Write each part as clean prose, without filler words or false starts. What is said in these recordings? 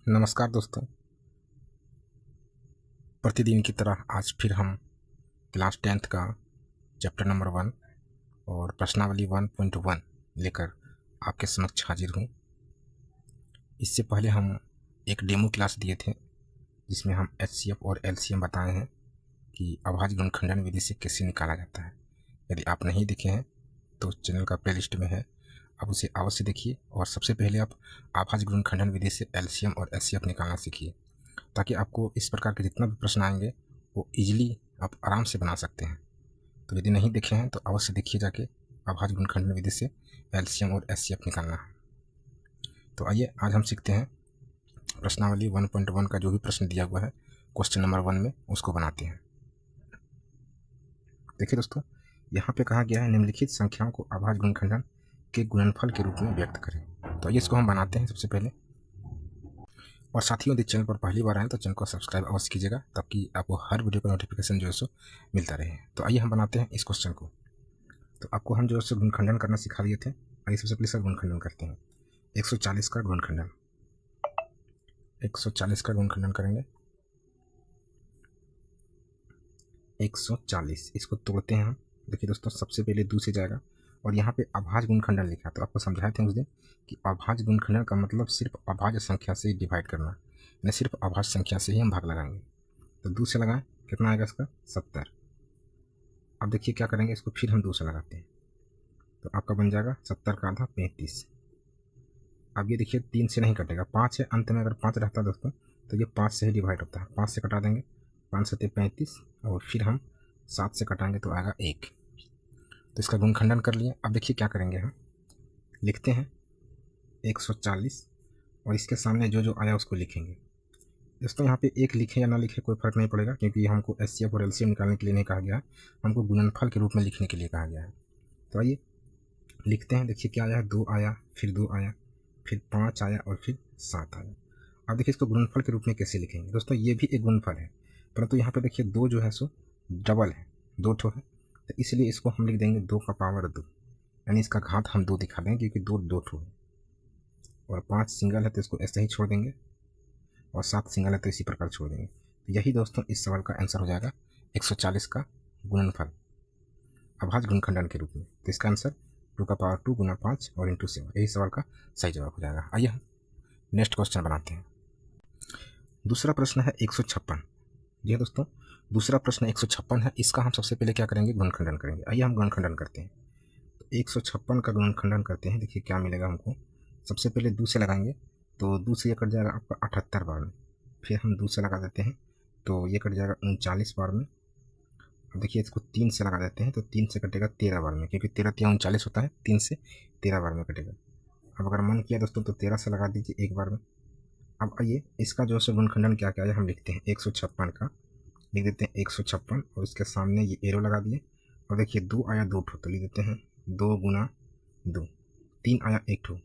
नमस्कार दोस्तों। प्रतिदिन की तरह आज फिर हम क्लास 10th का चैप्टर नंबर 1 और प्रश्नावली 1.1 लेकर आपके समक्ष हाजिर हूँ। इससे पहले हम एक डेमो क्लास दिए थे जिसमें हम HCF और LCM बताए हैं कि अभाज्य गुणनखंडन विधि से कैसे निकाला जाता है। यदि आप नहीं देखे हैं तो चैनल का प्लेलिस्ट में है, आप उसे अवश्य देखिए और सबसे पहले आप अभाज्य गुणनखंडन विधि से LCM और HCF निकालना सीखिए, ताकि आपको इस प्रकार के जितना भी प्रश्न आएंगे वो इजीली आप आराम से बना सकते हैं। तो यदि नहीं देखे हैं तो अवश्य देखिए जाके अभाज्य गुणनखंडन विधि से LCM और HCF निकालना है। तो आइए आज हम सीखते हैं प्रश्नावली 1.1 का जो भी प्रश्न दिया हुआ है क्वेश्चन नंबर 1 में उसको बनाते हैं। देखिए दोस्तों, यहाँ पे कहा गया है निम्नलिखित संख्याओं को अभाज्य गुणनखंडन के गुणनफल के रूप में व्यक्त करें। तो इसको हम बनाते हैं सबसे पहले। और साथियों, यदि चैनल पर पहली बार आए तो चैनल को सब्सक्राइब अवश्य कीजिएगा ताकि आपको हर वीडियो का नोटिफिकेशन जो है सो मिलता रहे। तो आइए हम बनाते हैं इस क्वेश्चन को। तो आपको हम जो है सो गुणनखंडन करना सिखा दिए थे। आइए सबसे पहले सर गुणनखंडन करते हैं। 140 का गुणनखंडन, 140 का गुणनखंडन करेंगे। 140 इसको तोड़ते हैं हम। देखिए दोस्तों, सबसे पहले 2 से जाएगा और यहाँ पे अभाज्य गुणनखंडन लिखा है। तो आपको समझाए थे उस दिन कि अभाज्य गुणनखंडन का मतलब सिर्फ अभाज्य संख्या से डिवाइड करना, यानी सिर्फ अभाज्य संख्या से ही हम भाग लगाएंगे। तो 2 से लगाएं, कितना आएगा इसका 70। अब देखिए क्या करेंगे, इसको फिर हम 2 से लगाते हैं तो आपका बन जाएगा 70 का आधा 35। अब ये देखिए 3 से नहीं कटेगा, 5 है अंत में। अगर 5 रहता दोस्तों तो ये 5 से ही डिवाइड होता है। 5 से कटा देंगे, 5 7 35 और फिर हम 7 से कटाएंगे तो आएगा 1। तो इसका गुणनखंडन कर लिए। अब देखिए क्या करेंगे, हम लिखते हैं 140 और इसके सामने जो जो आया उसको लिखेंगे। दोस्तों यहाँ पे 1 लिखे या ना लिखे कोई फर्क नहीं पड़ेगा, क्योंकि हमको HCF और LCM निकालने के लिए नहीं कहा गया है, हमको गुणनफल के रूप में लिखने के लिए कहा गया है। तो आइए लिखते हैं। देखिए क्या आया, 2 आया, फिर 2 आया, फिर 5 आया और फिर 7 आया। अब देखिए इसको गुणनफल के रूप में कैसे लिखेंगे। दोस्तों ये भी एक गुणनफल है, परंतु यहाँ पे देखिए 2 जो है सो डबल है, 2 ठो है, तो इसलिए इसको हम लिख देंगे 2 का पावर 2, यानी इसका घात हम 2 दिखा देंगे क्योंकि 2 ठो है। और 5 सिंगल है तो इसको ऐसे ही छोड़ देंगे, और 7 सिंगल है तो इसी प्रकार छोड़ देंगे। तो यही दोस्तों इस सवाल का आंसर हो जाएगा 140 का गुणनफल अभाज्य गुणनखंडन के रूप में। तो इसका आंसर 2 का पावर 2 गुना 5 और इंटू 7, यही सवाल का सही जवाब हो जाएगा। आइए हम नेक्स्ट क्वेश्चन बनाते हैं। दूसरा प्रश्न है 156। जी दोस्तों, दूसरा प्रश्न 156 है। इसका हम सबसे पहले क्या करेंगे, गुणनखंडन करेंगे। आइए हम गुणनखंडन करते हैं। तो 156 का गुणनखंडन करते हैं। देखिए क्या मिलेगा हमको। सबसे पहले 2 से लगाएंगे तो 2 से ये कट जाएगा आपका 78 बार में, फिर हम 2 से लगा देते हैं तो ये कट जाएगा 39 बार में। अब देखिए इसको 3 से लगा देते हैं तो 3 से कटेगा 13 बार में, क्योंकि 13 या 39 होता है, 3 से 13 बार में कटेगा। अब अगर मन किया दोस्तों तो 13 से लगा दीजिए एक बार में। अब आइए इसका जो है गुणनखंडन क्या क्या है हम लिखते हैं। 156 का लिख देते हैं 156 और इसके सामने ये एरो लगा दिए। और देखिए 2 आया 2 ठो तो लिख देते हैं 2 गुना 2। 3 आया 1 ठो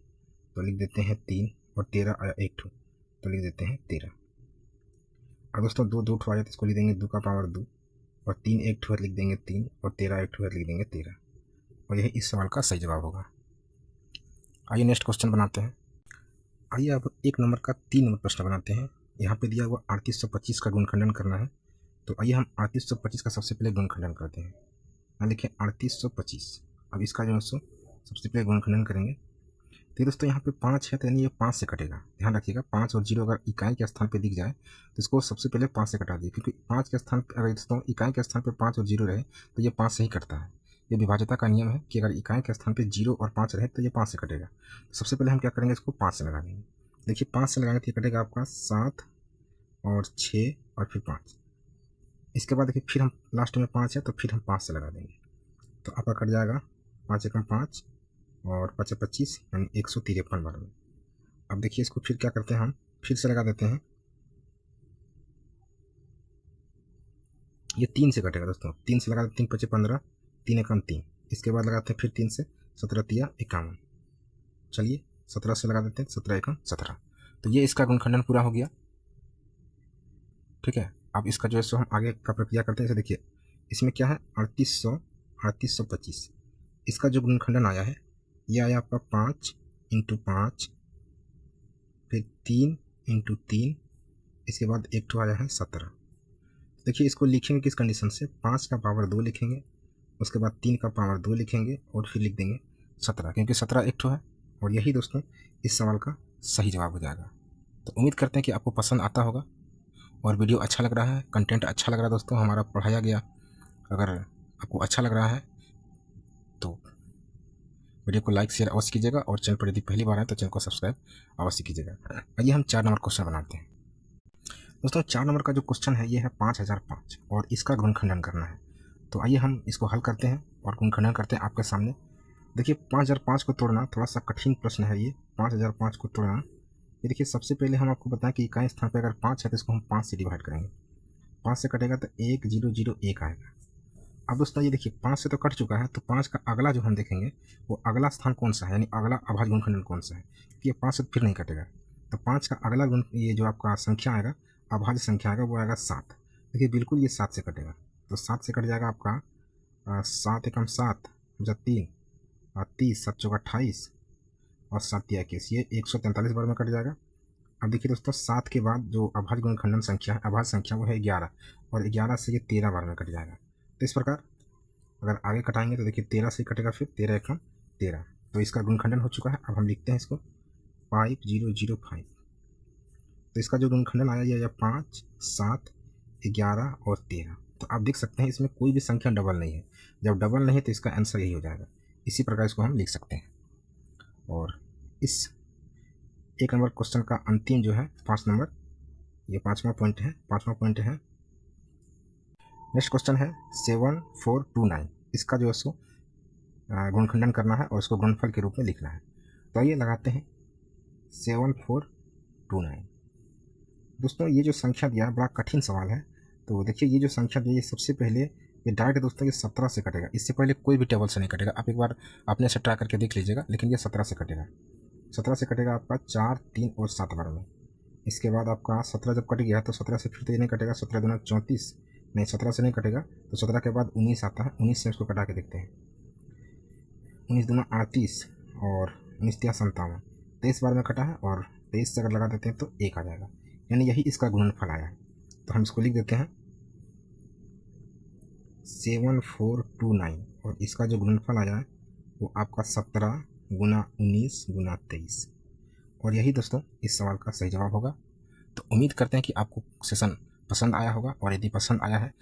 तो लिख देते हैं 3, और 13 आया 1 ठो तो लिख देते हैं 13। अब दोस्तों 2 ठो आया तो इसको लिख देंगे 2 का पावर 2, और 3 1 ठो लिख देंगे 3, और 13 1 ठो लिख देंगे 13, और यही इस सवाल का सही जवाब होगा। आइए नेक्स्ट क्वेश्चन बनाते हैं। आइए अब 1 नंबर का 3 नंबर प्रश्न बनाते हैं। यहाँ पे दिया हुआ 3825 का गुणनखंडन करना है। तो आइए हम 3825 का सबसे पहले गुणनखंडन करते हैं। यहाँ लिखें 3825। अब इसका जो है सो सबसे पहले गुणनखंडन करेंगे। तो दोस्तों यहाँ पे 5 है तो यानी ये 5 से कटेगा। ध्यान रखिएगा 5 और 0 अगर इकाई के स्थान पे दिख जाए तो इसको सबसे पहले 5 से कटा दिए, क्योंकि 5 के स्थान पर अगर दोस्तों इकाई के स्थान पे 5 और 0 रहे तो ये 5 से ही कटता है। ये विभाज्यता का नियम है कि अगर इकाई के स्थान पे 0 और 5 रहे तो ये 5 से कटेगा। तो सबसे पहले हम क्या करेंगे, इसको 5 से लगा देंगे। देखिए 5 से लगाएंगे तो ये कटेगा आपका 7 और 6 और फिर 5। इसके बाद देखिए फिर हम लास्ट में 5 है तो फिर हम 5 से लगा देंगे तो आपका कट जाएगा 5 एकम 5 और 5 25, यानी 153 बार में। अब देखिए इसको फिर क्या करते हैं, हम फिर से लगा देते हैं। ये 3 से कटेगा दोस्तों, 3 से लगा देते हैं 3 5 15, 3 एकम 3। इसके बाद लगाते हैं फिर 3 से 17 तिया 51। चलिए 17 से लगा देते हैं 17 एकम 17। तो ये इसका गुणनखंडन पूरा हो गया। ठीक है, अब इसका जो है सो हम आगे का प्रक्रिया करते हैं। जैसे देखिए इसमें क्या है 3825। इसका जो गुणनखंडन आया है ये आया आपका 5 × 5, फिर 3 इंटू 3, इसके बाद एक तो आया है 17। देखिए इसको लिखेंगे किस कंडीशन से, 5 का पावर 2 लिखेंगे, उसके बाद 3 का पावर 2 लिखेंगे और फिर लिख देंगे 17, क्योंकि 17 एक ठो है। और यही दोस्तों इस सवाल का सही जवाब हो जाएगा। तो उम्मीद करते हैं कि आपको पसंद आता होगा और वीडियो अच्छा लग रहा है, कंटेंट अच्छा लग रहा है दोस्तों, हमारा पढ़ाया गया अगर आपको अच्छा लग रहा है तो वीडियो को लाइक शेयर अवश्य कीजिएगा और चैनल पर यदि पहली बार आए तो चैनल को सब्सक्राइब अवश्य कीजिएगा। आइए हम 4 नंबर क्वेश्चन बनाते हैं। दोस्तों 4 नंबर का जो क्वेश्चन है ये है 5005 और इसका गुणनखंडन करना है। तो आइए हम इसको हल करते हैं और गुणनखंडन करते हैं आपके सामने। देखिए 5005 को तोड़ना थोड़ा सा कठिन प्रश्न है ये। 5005 को तोड़ना, ये देखिए सबसे पहले हम आपको बताएं कि इकाई स्थान पर अगर 5 है तो इसको हम 5 से डिवाइड करेंगे। 5 से कटेगा तो 1001 आएगा। अब दोस्तों ये देखिए 5 से तो कट चुका है, तो 5 का अगला जो हम देखेंगे वो अगला स्थान कौन सा है, यानी अगला अभाज्य गुणनखंडन कौन सा है, कि ये 5 से फिर नहीं कटेगा। तो 5 का अगला गुण, ये जो आपका संख्या आएगा, अभाज्य संख्या आएगा, वो आएगा 7। देखिए बिल्कुल ये 7 से कटेगा, तो 7 से कट जाएगा आपका 7 एकम 7 जब 3 और 30 7 चौका 28 और 7 या 21, ये 143 बार में कट जाएगा। अब देखिए दोस्तों 7 के बाद जो अभाज्य गुणनखंडन संख्या है, अभाज्य संख्या, वो है 11 और 11 से ये 13 बार में कट जाएगा। तो इस प्रकार अगर आगे कटाएंगे तो देखिए 13 से कटेगा, फिर 13 एकम 13, तो इसका गुणनखंडन हो चुका है। अब हम लिखते हैं इसको 5005। तो इसका जो गुणनखंडन आया ये 5 7 11 और 13। तो आप देख सकते हैं इसमें कोई भी संख्या डबल नहीं है, जब डबल नहीं है तो इसका आंसर यही हो जाएगा। इसी प्रकार इसको हम लिख सकते हैं। और इस 1 नंबर क्वेश्चन का अंतिम जो है 5 नंबर, ये 5वां पॉइंट है। नेक्स्ट क्वेश्चन है 7429। इसका जो है सो गुणनखंडन करना है और इसको गुणनफल के रूप में लिखना है। तो आइए लगाते हैं 7429। दोस्तों ये जो संख्या दिया है बड़ा कठिन सवाल है। तो देखिए ये जो संख्या दिया, ये सबसे पहले ये डायरेक्ट दोस्तों ये 17 से कटेगा, इससे पहले कोई भी टेबल से नहीं कटेगा। आप एक बार अपने से ट्राई करके देख लीजिएगा, लेकिन ये 17 से कटेगा। 17 से कटेगा आपका 4 3 और 7 बार में। इसके बाद आपका 17 जब कट गया तो 17 से फिर तो ये नहीं कटेगा, 17 दूना 34, नहीं 17 से नहीं कटेगा। तो 17 के बाद 19 आता है, 19 से इसको कटा के देखते हैं। 19 दूना 38 और 19 तिया 57, 23 बार में कटा है और 23 से अगर लगा देते हैं तो 1 आ जाएगा, यानी यही इसका गुणनफल आया है। तो हम इसको लिख देते हैं 7429 और इसका जो गुणनफल आया है वो आपका 17 गुना 19 गुना 23, और यही दोस्तों इस सवाल का सही जवाब होगा। तो उम्मीद करते हैं कि आपको सेशन पसंद आया होगा, और यदि पसंद आया है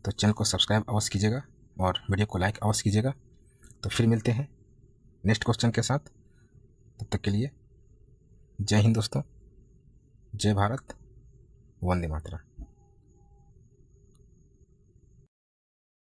तो चैनल को सब्सक्राइब अवश्य कीजिएगा और वीडियो को लाइक अवश्य कीजिएगा। तो फिर मिलते हैं नेक्स्ट क्वेश्चन के साथ, तब तक के लिए जय हिंद दोस्तों, जय भारत, वंदे मातरम।